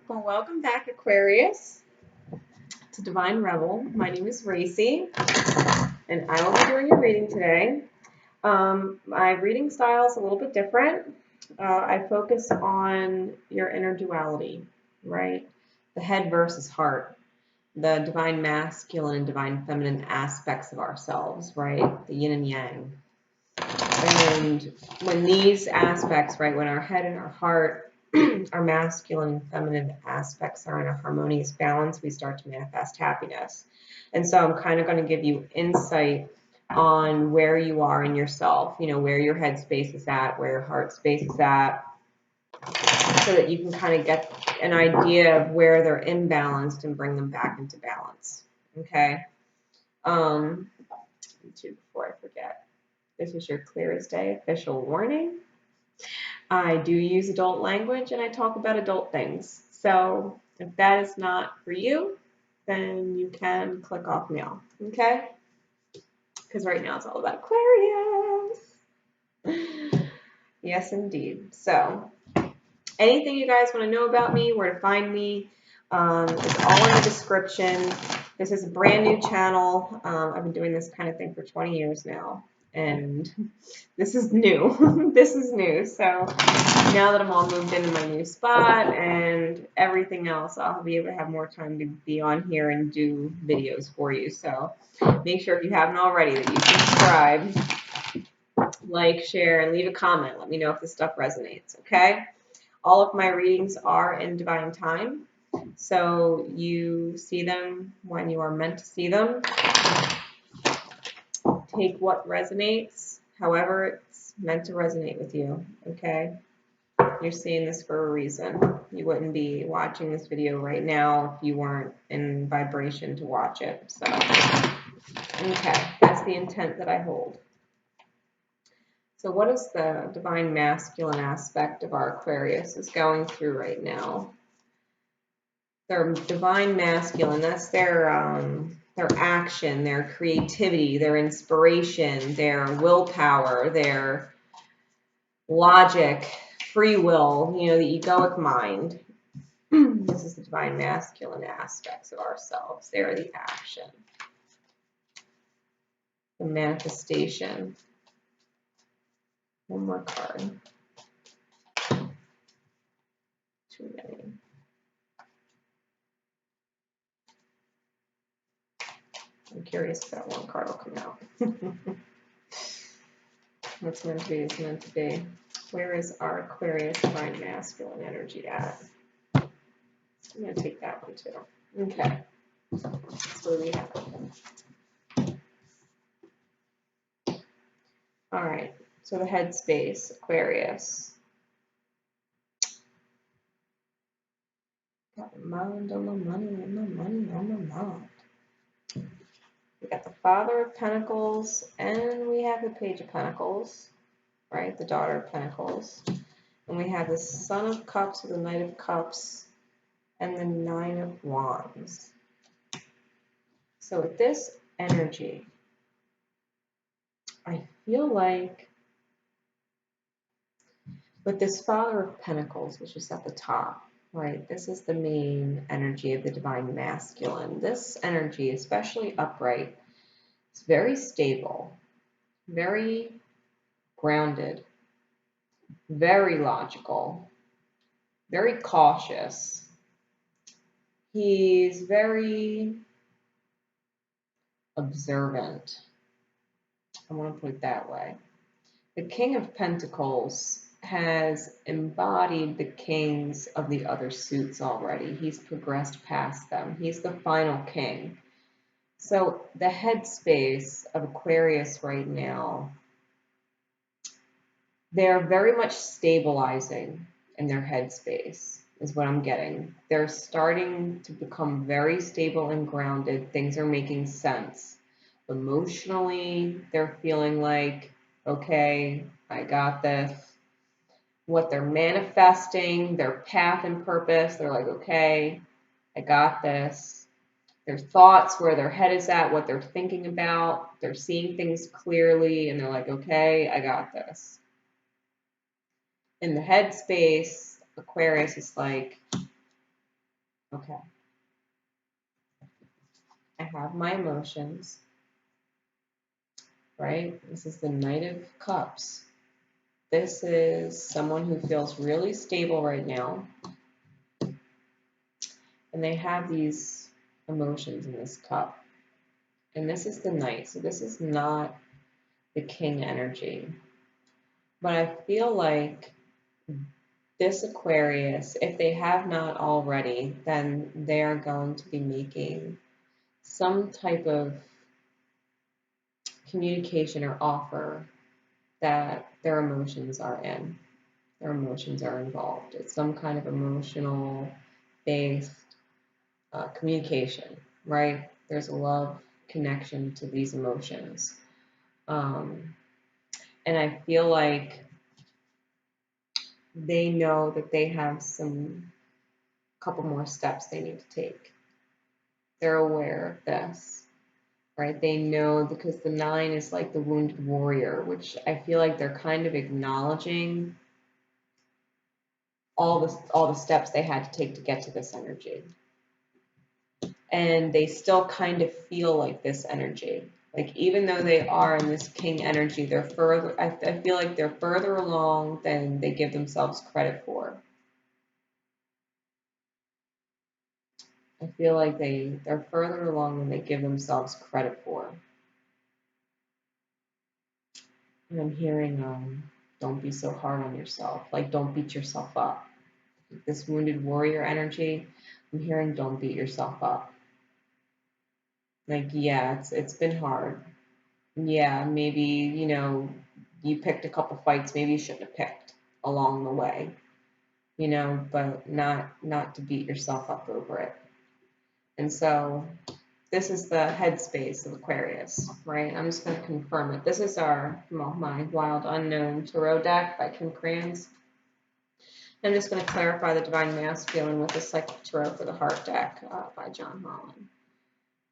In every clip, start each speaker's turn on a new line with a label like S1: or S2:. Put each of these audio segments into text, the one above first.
S1: Well, welcome back, Aquarius, to Divine Rebel. My name is Racy, and I will be doing your reading today. My reading style is a little bit different. I focus on your inner duality, right? The head versus heart, the divine masculine and divine feminine aspects of ourselves, right? The yin and yang. And when these aspects, right, when our head and our heart, our masculine and feminine aspects are in a harmonious balance, we start to manifest happiness. And so I'm kind of going to give you insight on where you are in yourself, where your head space is at, where your heart space is at, so that you can kind of get an idea of where they're imbalanced and bring them back into balance. Okay. Before I forget. This is your clear as day official warning. I do use adult language and I talk about adult things. So if that is not for you, then you can click off now, okay? Because right now it's all about Aquarius. Yes, indeed. So anything you guys want to know about me, where to find me, is all in the description. This is a brand new channel. I've been doing this kind of thing for 20 years now. And this is new. This is new. So now that I'm all moved into my new spot and everything else, I'll be able to have more time to be on here and do videos for you. So make sure if you haven't already that you subscribe, like, share, and leave a comment. Let me know if this stuff resonates, okay? All of my readings are in divine time. So you see them when you are meant to see them. Take what resonates, however it's meant to resonate with you, okay? You're seeing this for a reason. You wouldn't be watching this video right now if you weren't in vibration to watch it. So, okay, that's the intent that I hold. So what is the divine masculine aspect of our Aquarius is going through right now? Their divine masculine, that's their action, their creativity, their inspiration, their willpower, their logic, free will, the egoic mind. This is the divine masculine aspects of ourselves. They're the action, the manifestation. One more card. Too many. I'm curious if that one card will come out. What's meant to be is meant to be. Where is our Aquarius divine masculine energy at? I'm going to take that one too. Okay. That's what we have. All right. So the headspace, Aquarius. Got my mind on my money, on my money, on my mind. We got the Father of Pentacles, and we have the Page of Pentacles, right? The Daughter of Pentacles. And we have the Son of Cups, the Knight of Cups, and the Nine of Wands. So with this energy, I feel like with this Father of Pentacles, which is at the top, right? This is the main energy of the divine masculine. This energy, especially upright, is very stable, very grounded, very logical, very cautious. He's very observant. I want to put it that way. The King of Pentacles has embodied the kings of the other suits already. He's progressed past them. He's the final king. So the headspace of Aquarius right now, they're very much stabilizing in their headspace, is what I'm getting. They're starting to become very stable and grounded. Things are making sense. Emotionally, they're feeling like, okay, I got this. What they're manifesting, their path and purpose, they're like, okay, I got this. Their thoughts, where their head is at, what they're thinking about, they're seeing things clearly, and they're like, okay, I got this. In the headspace, Aquarius is like, Okay. I have my emotions, right? This is the Knight of Cups. This is someone who feels really stable right now. And they have these emotions in this cup. And this is the Knight. So this is not the King energy. But I feel like this Aquarius, if they have not already, then they are going to be making some type of communication or offer that their emotions are in. Their emotions are involved. It's some kind of emotional based communication, right? There's a love connection to these emotions. And I feel like they know that they have some couple more steps they need to take. They're aware of this, right? They know because the 9 is like the wounded warrior, which I feel like they're kind of acknowledging all the steps they had to take to get to this energy. And they still kind of feel like this energy. Like even though they are in this King energy, they're further, I feel like they're further along than they give themselves credit for. I feel like they're further along than they give themselves credit for. And I'm hearing, don't be so hard on yourself. Like, don't beat yourself up. This wounded warrior energy, I'm hearing don't beat yourself up. Like, yeah, it's been hard. Yeah, maybe, you picked a couple fights maybe you shouldn't have picked along the way, but not to beat yourself up over it. And so this is the headspace of Aquarius, right? I'm just going to confirm it. This is my Wild Unknown Tarot deck by Kim Kranz. I'm just going to clarify the Divine Masculine with the Psychic Tarot for the Heart deck by John Holland.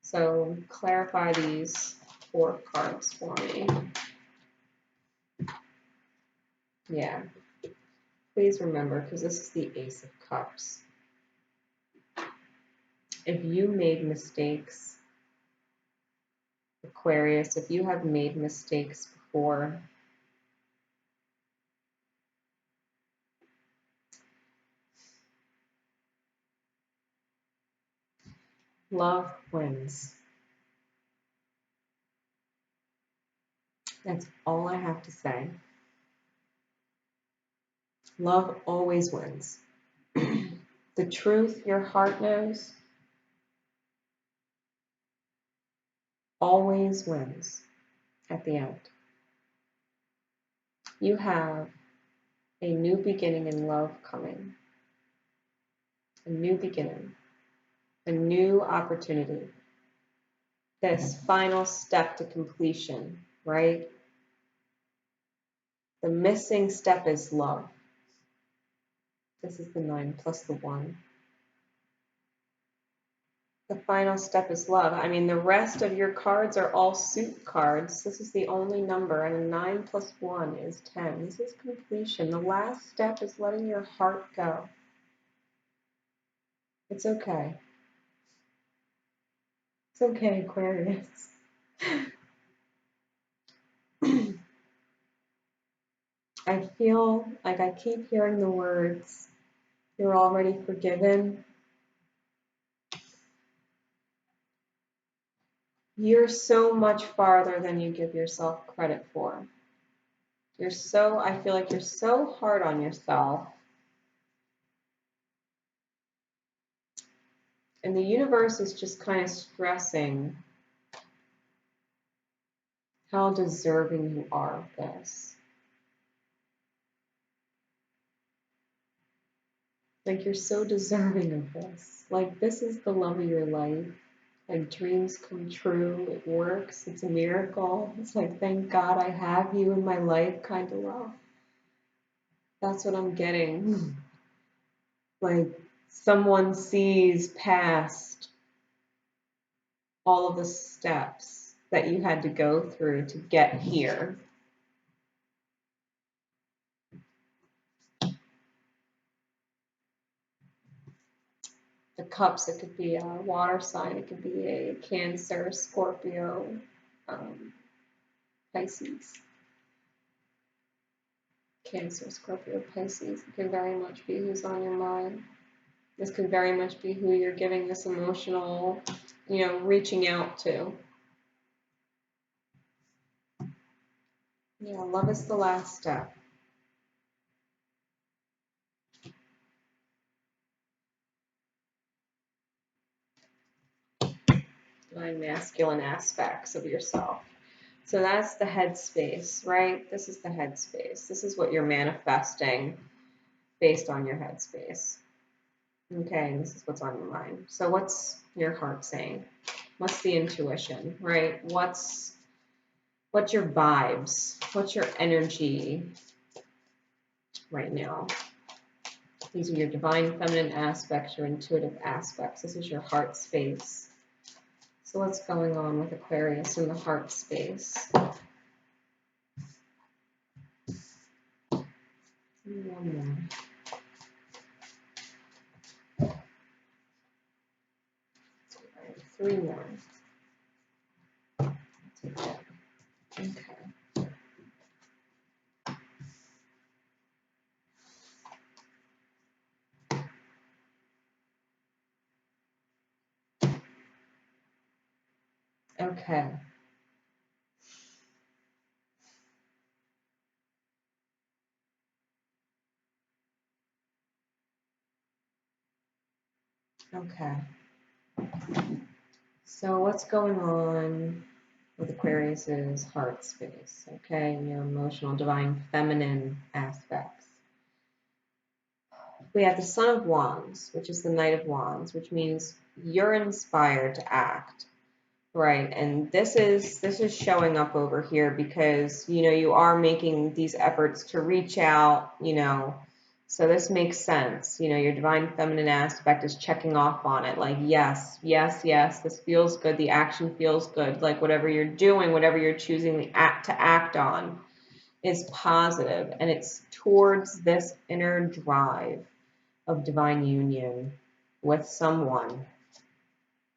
S1: So clarify these 4 cards for me. Yeah. Please remember, because this is the Ace of Cups. If you made mistakes, Aquarius, if you have made mistakes before, love wins. That's all I have to say. Love always wins. The truth your heart knows always wins at the end. You have a new beginning in love coming. A new beginning. A new opportunity. This final step to completion, right? The missing step is love. This is the 9 plus the 1. The final step is love. I mean, the rest of your cards are all suit cards. This is the only number, and a 9 plus 1 is 10. This is completion. The last step is letting your heart go. It's okay. It's okay, Aquarius. I feel like I keep hearing the words, you're already forgiven. You're so much farther than you give yourself credit for. I feel like you're so hard on yourself. And the universe is just kind of stressing how deserving you are of this. Like, you're so deserving of this. Like, this is the love of your life. Like, dreams come true. It works. It's a miracle. It's like, thank God I have you in my life kind of love. That's what I'm getting. Like, someone sees past all of the steps that you had to go through to get here. The cups, it could be a water sign, it could be a Cancer, Scorpio, Pisces. Cancer, Scorpio, Pisces. It can very much be who's on your mind. This could very much be who you're giving this emotional, reaching out to. Yeah, love is the last step. Divine masculine aspects of yourself. So that's the headspace, right? This is the headspace. This is what you're manifesting based on your headspace. Okay, this is what's on your mind. So what's your heart saying? What's the intuition, right? What's your vibes? What's your energy right now? These are your divine feminine aspects, your intuitive aspects. This is your heart space. So what's going on with Aquarius in the heart space? One more. Three more. Okay. Okay. Okay. So what's going on with Aquarius's heart space? Okay, your emotional, divine, feminine aspects. We have the Son of Wands, which is the Knight of Wands, which means you're inspired to act, right? And this is showing up over here because you are making these efforts to reach out, so this makes sense. Your divine feminine aspect is checking off on it, like yes, yes, yes, this feels good, the action feels good, like whatever you're doing, whatever you're choosing to act on is positive, and it's towards this inner drive of divine union with someone.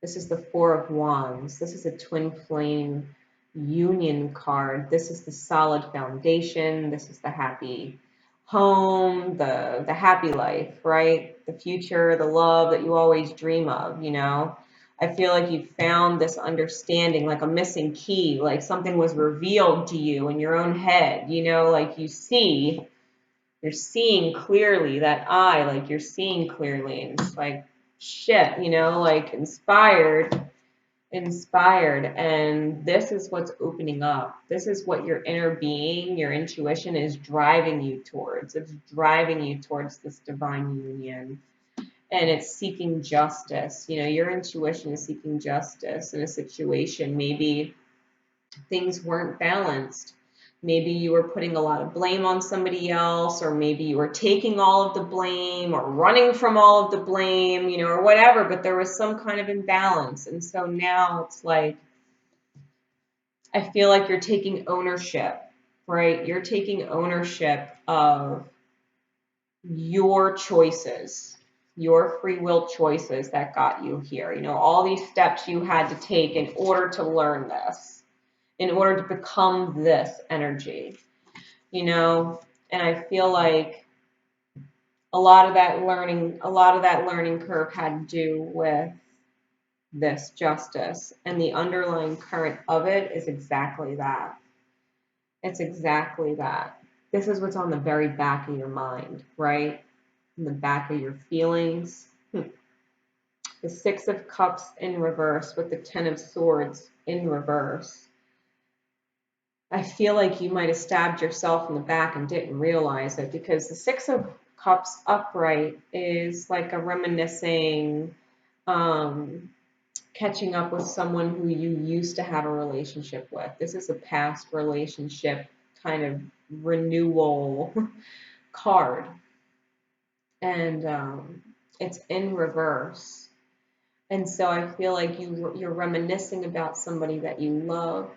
S1: This is the Four of Wands. This is a twin flame union card. This is the solid foundation. This is the happy home, the happy life, right? The future, the love that you always dream of, I feel like you found this understanding, like a missing key, like something was revealed to you in your own head, like you're seeing clearly, that eye, like you're seeing clearly, and it's like shit, like inspired, and this is what's opening up. This is what your inner being, your intuition is driving you towards. It's driving you towards this divine union, and it's seeking justice. Your intuition is seeking justice in a situation. Maybe things weren't balanced. Maybe you were putting a lot of blame on somebody else, or maybe you were taking all of the blame or running from all of the blame, or whatever, but there was some kind of imbalance. And so now it's like, I feel like you're taking ownership, right? You're taking ownership of your choices, your free will choices that got you here. All these steps you had to take in order to learn this, in order to become this energy, and I feel like a lot of that learning curve had to do with this justice, and the underlying current of it is exactly that. It's exactly that. This is what's on the very back of your mind, right? In the back of your feelings. The Six of Cups in reverse with the Ten of Swords in reverse. I feel like you might have stabbed yourself in the back and didn't realize it, because the Six of Cups upright is like a reminiscing, catching up with someone who you used to have a relationship with. This is a past relationship kind of renewal card. And it's in reverse. And so I feel like you're reminiscing about somebody that you love.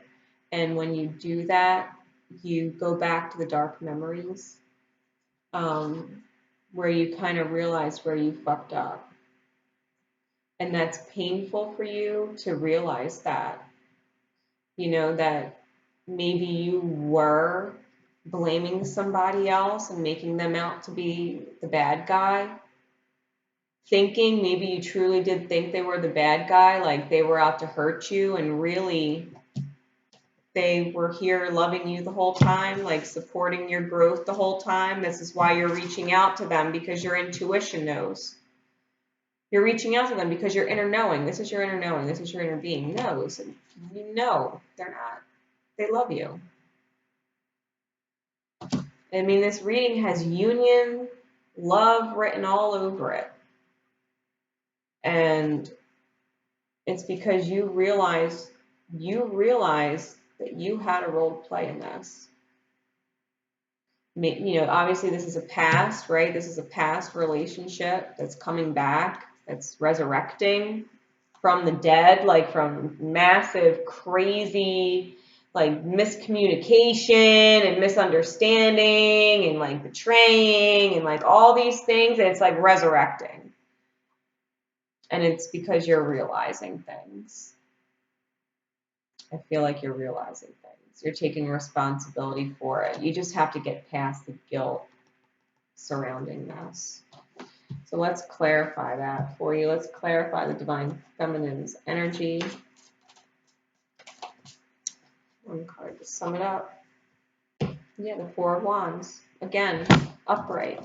S1: And when you do that, you go back to the dark memories, where you kind of realize where you fucked up. And that's painful for you to realize that, you know, that maybe you were blaming somebody else and making them out to be the bad guy. Thinking maybe you truly did think they were the bad guy, like they were out to hurt you, and really they were here loving you the whole time, like supporting your growth the whole time. This is why you're reaching out to them, because your intuition knows. You're reaching out to them because your inner knowing, this is your inner knowing, this is your inner being knows. And you know they're not, they love you. I mean, this reading has union, love written all over it. And it's because you realize that you had a role to play in this. You know, obviously this is a past, right? This is a past relationship that's coming back, that's resurrecting from the dead, like from massive, crazy, like miscommunication and misunderstanding and like betraying and like all these things. And it's like resurrecting. And it's because you're realizing things. I feel like you're realizing things. You're taking responsibility for it. You just have to get past the guilt surrounding this. So let's clarify that for you. Let's clarify the Divine Feminine's energy. One card to sum it up. Yeah, the Four of Wands. Again, upright.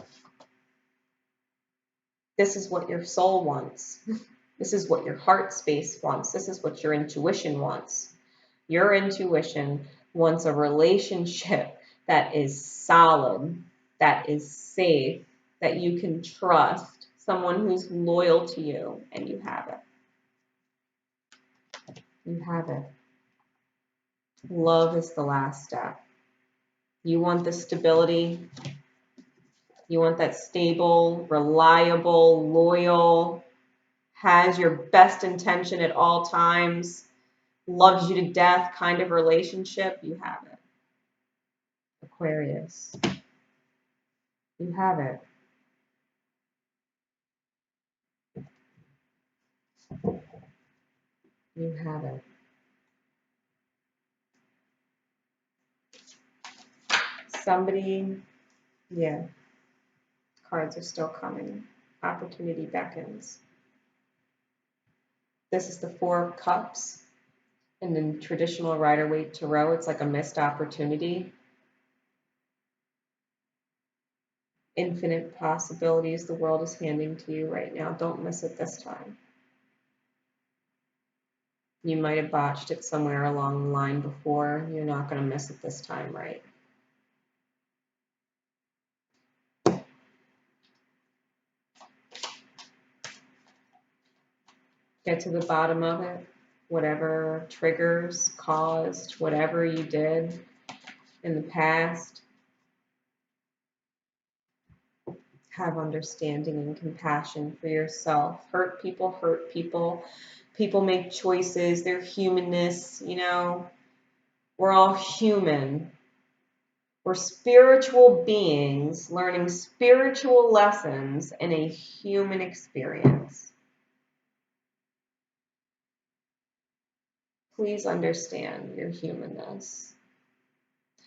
S1: This is what your soul wants. This is what your heart space wants. This is what your intuition wants. Your intuition wants a relationship that is solid, that is safe, that you can trust, someone who's loyal to you, and you have it. You have it. Love is the last step. You want the stability. You want that stable, reliable, loyal, has your best intention at all times, loves you to death kind of relationship. You have it. Aquarius. You have it. You have it. Somebody, yeah, cards are still coming. Opportunity beckons. This is the Four of Cups. And in traditional Rider-Waite Tarot, it's like a missed opportunity. Infinite possibilities the world is handing to you right now. Don't miss it this time. You might have botched it somewhere along the line before. You're not going to miss it this time, right? Get to the bottom of it. Whatever triggers caused, whatever you did in the past, have understanding and compassion for yourself. Hurt people, hurt people. People make choices. They're humanness, you know. We're all human. We're spiritual beings learning spiritual lessons in a human experience. Please understand your humanness.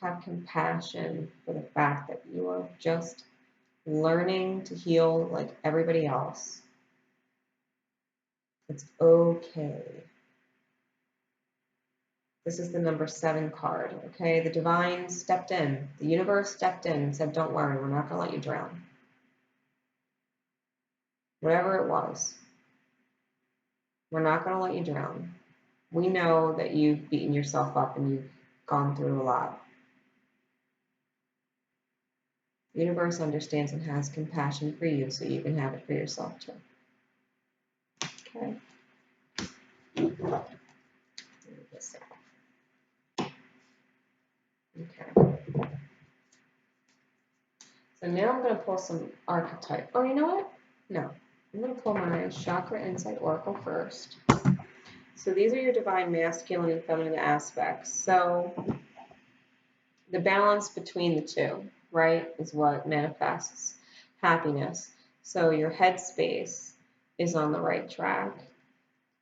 S1: Have compassion for the fact that you are just learning to heal like everybody else. It's okay. This is the number 7 card, okay? The divine stepped in. The universe stepped in and said, don't worry, we're not going to let you drown. Whatever it was, we're not going to let you drown. We know that you've beaten yourself up and you've gone through a lot. The universe understands and has compassion for you, so you can have it for yourself too. Okay. Okay. So now I'm going to pull some archetype. Oh, you know what? No. I'm going to pull my Chakra Insight Oracle first. So these are your divine masculine and feminine aspects. So the balance between the two, right, is what manifests happiness. So your headspace is on the right track.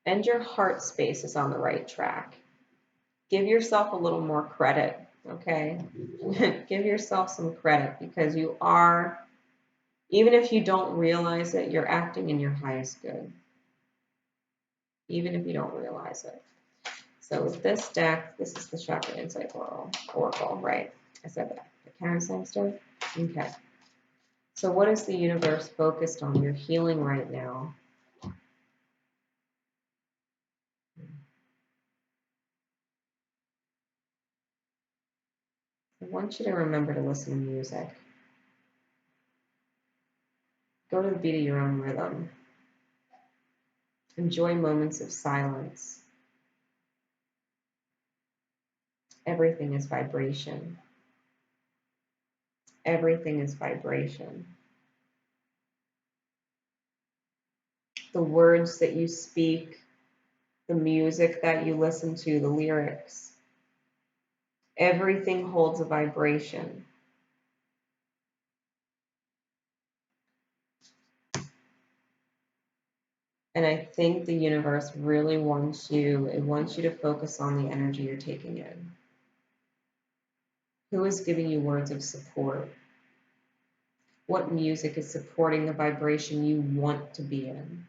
S1: and your heart space is on the right track. Give yourself a little more credit, okay? Give yourself some credit, because you are, even if you don't realize it, you're acting in your highest good. Even if you don't realize it. So with this deck, this is the Chakra Insight Oracle, right? I said that. The Karen stuff? Okay. So what is the universe focused on? You're healing right now. I want you to remember to listen to music. Go to the beat of your own rhythm. Enjoy moments of silence. Everything is vibration. Everything is vibration. The words that you speak, the music that you listen to, the lyrics, everything holds a vibration. And I think the universe really wants you, it wants you to focus on the energy you're taking in. Who is giving you words of support? What music is supporting the vibration you want to be in?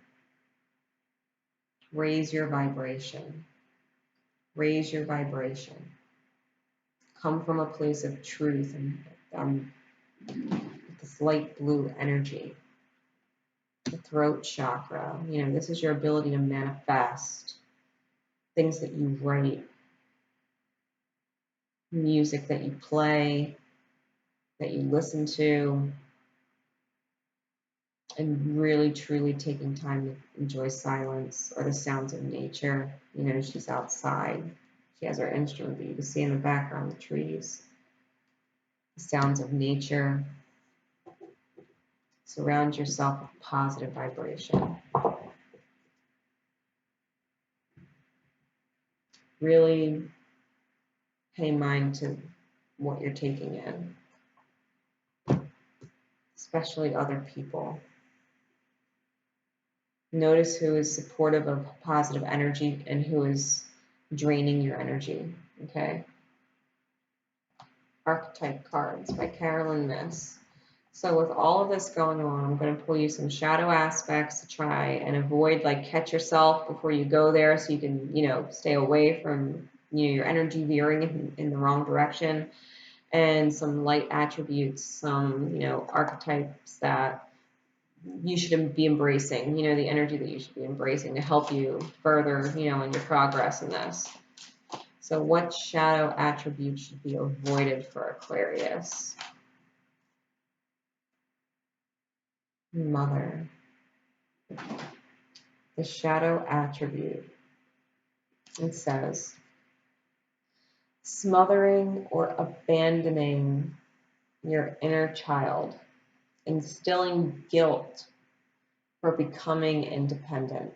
S1: Raise your vibration. Raise your vibration. Come from a place of truth and this light blue energy. The throat chakra, this is your ability to manifest things that you write, music that you play, that you listen to, and really truly taking time to enjoy silence or the sounds of nature. She's outside. She has her instrument that you can see in the background, the trees, the sounds of nature. Surround yourself with positive vibration. Really pay mind to what you're taking in, especially other people. Notice who is supportive of positive energy and who is draining your energy, okay? Archetype cards by Carolyn Miss. So with all of this going on, I'm going to pull you some shadow aspects to try and avoid, catch yourself before you go there, so you can, stay away from, your energy veering in the wrong direction, and some light attributes, some, archetypes that you should be embracing, the energy that you should be embracing to help you further, in your progress in this. So what shadow attributes should be avoided for Aquarius? Mother. The shadow attribute. It says, smothering or abandoning your inner child, instilling guilt for becoming independent.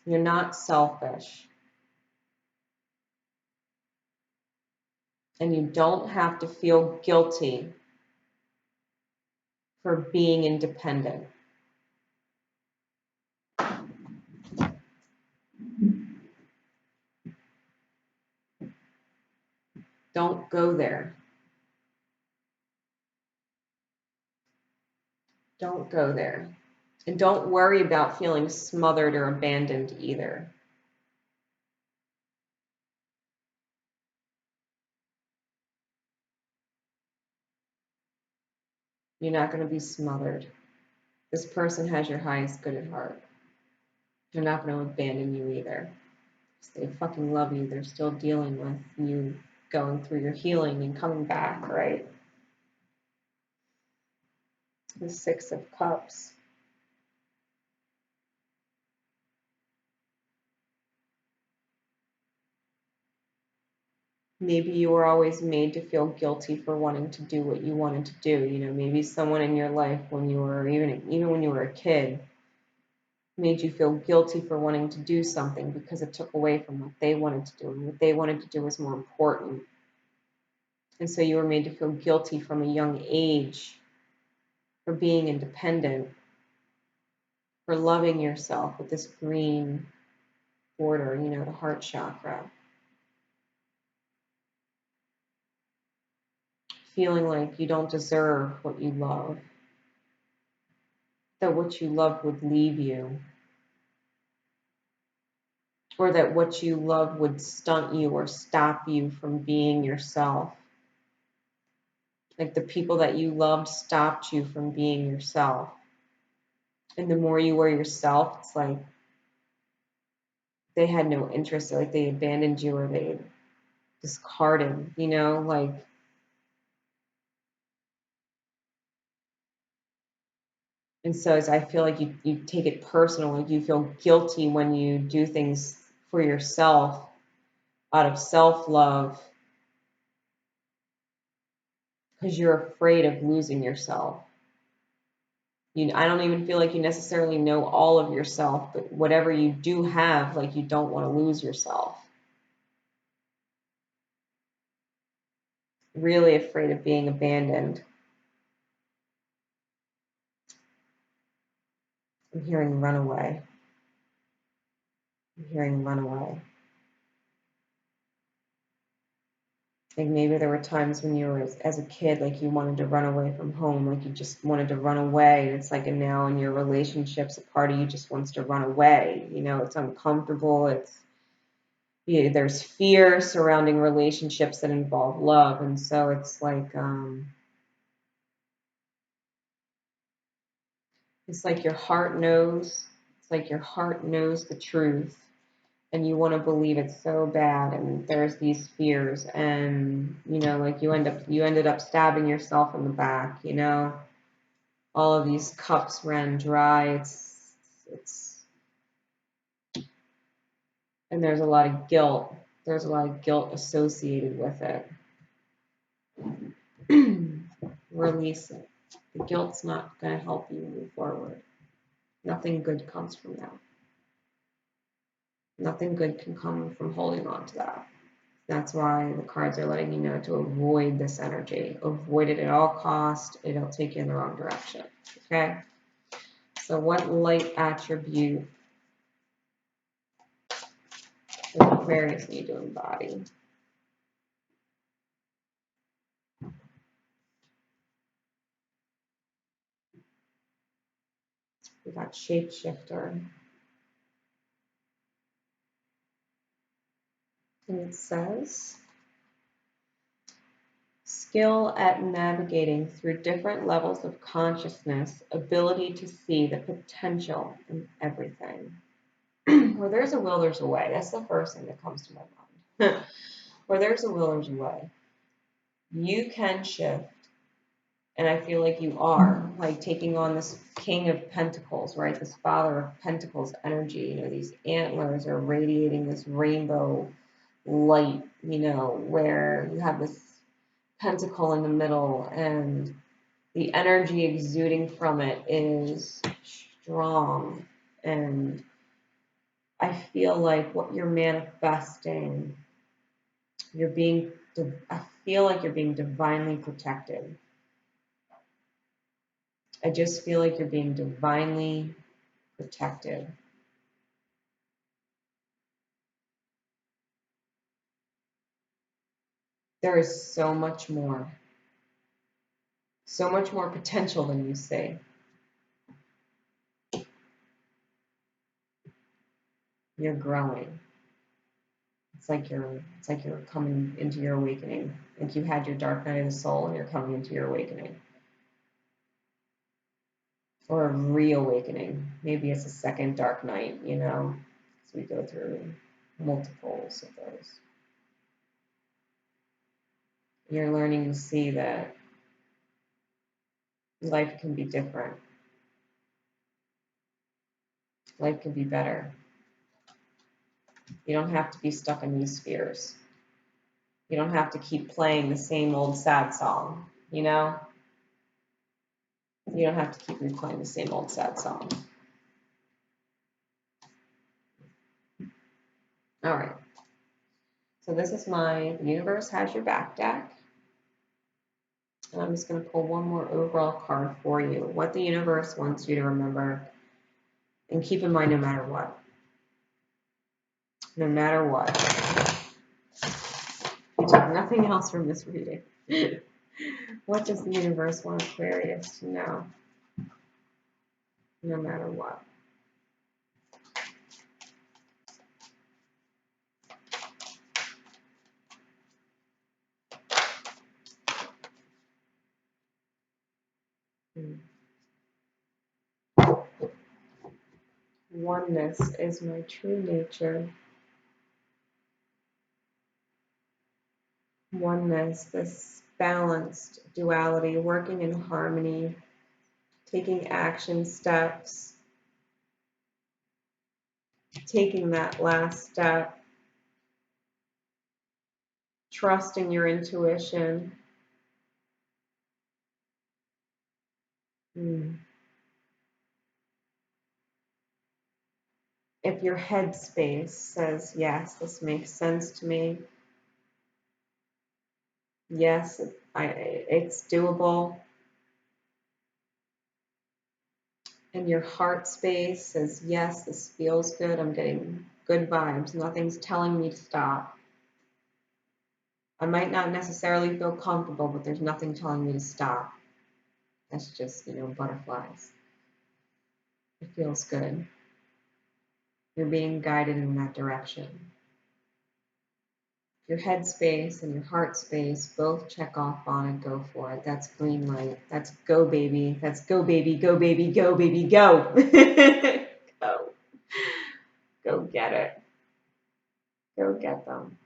S1: You're not selfish. And you don't have to feel guilty for being independent. Don't go there. Don't go there. And don't worry about feeling smothered or abandoned either. You're not going to be smothered. This person has your highest good at heart. They're not going to abandon you either. They fucking love you. They're still dealing with you going through your healing and coming back, right? The Six of Cups. Maybe you were always made to feel guilty for wanting to do what you wanted to do. Maybe someone in your life when you were, even when you were a kid, made you feel guilty for wanting to do something because it took away from what they wanted to do. And what they wanted to do was more important. And so you were made to feel guilty from a young age for being independent, for loving yourself with this green border, you know, the heart chakra. Feeling like you don't deserve what you love, that what you love would leave you, or that what you love would stunt you or stop you from being yourself. Like the people that you loved stopped you from being yourself. And the more you were yourself, it's like they had no interest, like they abandoned you or they discarded, you know, like and so as I feel like you take it personal, like you feel guilty when you do things for yourself out of self-love because you're afraid of losing yourself. I don't even feel like you necessarily know all of yourself, but whatever you do have, like you don't want to lose yourself. Really afraid of being abandoned. I'm hearing runaway. I'm hearing runaway. Like maybe there were times when you were as a kid, like you wanted to run away from home, like you just wanted to run away. And it's like, and now in your relationships, a part of you just wants to run away. You know, it's uncomfortable. There's fear surrounding relationships that involve love. And so it's like your heart knows. It's like your heart knows the truth. And you want to believe it so bad, and there's these fears, and you know, like you ended up stabbing yourself in the back, you know, all of these cups ran dry. It's and there's a lot of guilt. There's a lot of guilt associated with it. Release it. The guilt's not going to help you move forward. Nothing good comes from that. Nothing good can come from holding on to that. That's why the cards are letting you know to avoid this energy. Avoid it at all costs. It'll take you in the wrong direction. Okay? So what light attribute does Aquarius need to embody? We got shapeshifter. And it says, skill at navigating through different levels of consciousness, ability to see the potential in everything. Where there's a will, there's a way. That's the first thing that comes to my mind. Where there's a will, there's a way. You can shift. And I feel like you are, like taking on this King of Pentacles, right? This Father of Pentacles energy. You know, these antlers are radiating this rainbow light, you know, where you have this pentacle in the middle and the energy exuding from it is strong. And I feel like what you're manifesting, I feel like you're being divinely protected. I just feel like you're being divinely protected. There is so much more potential than you see. You're growing. It's like you're coming into your awakening. Like you had your dark night of the soul and you're coming into your awakening. Or a reawakening. Maybe it's a second dark night, you know, as we go through multiples of those. You're learning to see that life can be different. Life can be better. You don't have to be stuck in these fears. You don't have to keep playing the same old sad song, you know? You don't have to keep replaying the same old sad song. All right. So this is my Universe Has Your Back deck. And I'm just going to pull one more overall card for you. What the universe wants you to remember and keep in mind no matter what. No matter what. You take nothing else from this reading. What does the universe want Aquarius to know? No matter what. Oneness is my true nature. Oneness, this balanced duality, working in harmony, taking action steps, taking that last step, trusting your intuition. If your headspace says, yes, this makes sense to me, yes, it's doable, and your heart space says, yes, this feels good, I'm getting good vibes, nothing's telling me to stop. I might not necessarily feel comfortable, but there's nothing telling me to stop. That's just, butterflies. It feels good. You're being guided in that direction. Your head space and your heart space both check off on it, go for it. That's green light. That's go, baby. That's go, baby, go, baby, go, baby, go. Go. Go get it. Go get them.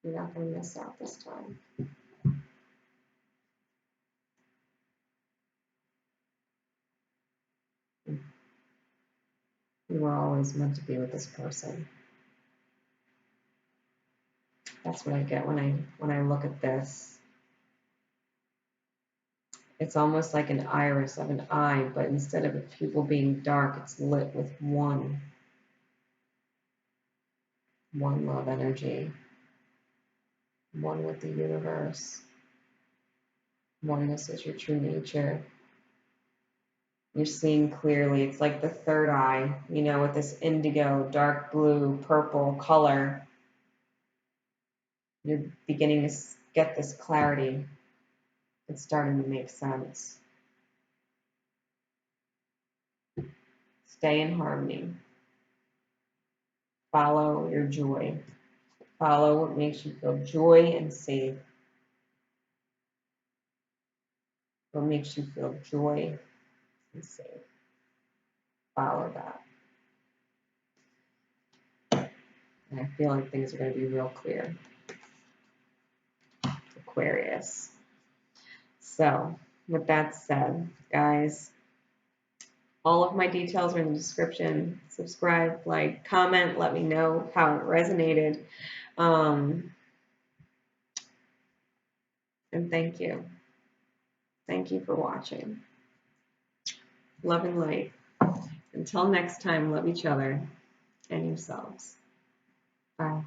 S1: You're not going to miss out this time. You were always meant to be with this person. That's what I get when I look at this. It's almost like an iris of an eye, but instead of a pupil being dark, it's lit with one love energy, one with the universe. Oneness is your true nature. You're seeing clearly. It's like the third eye, with this indigo, dark blue, purple color. You're beginning to get this clarity. It's starting to make sense. Stay in harmony. Follow your joy. Follow what makes you feel joy and safe. What makes you feel joy and safe. Follow that. And I feel like things are going to be real clear. Aquarius. So, with that said, guys, all of my details are in the description. Subscribe, like, comment, let me know how it resonated. And thank you. Thank you for watching. Love and light. Until next time, love each other and yourselves. Bye.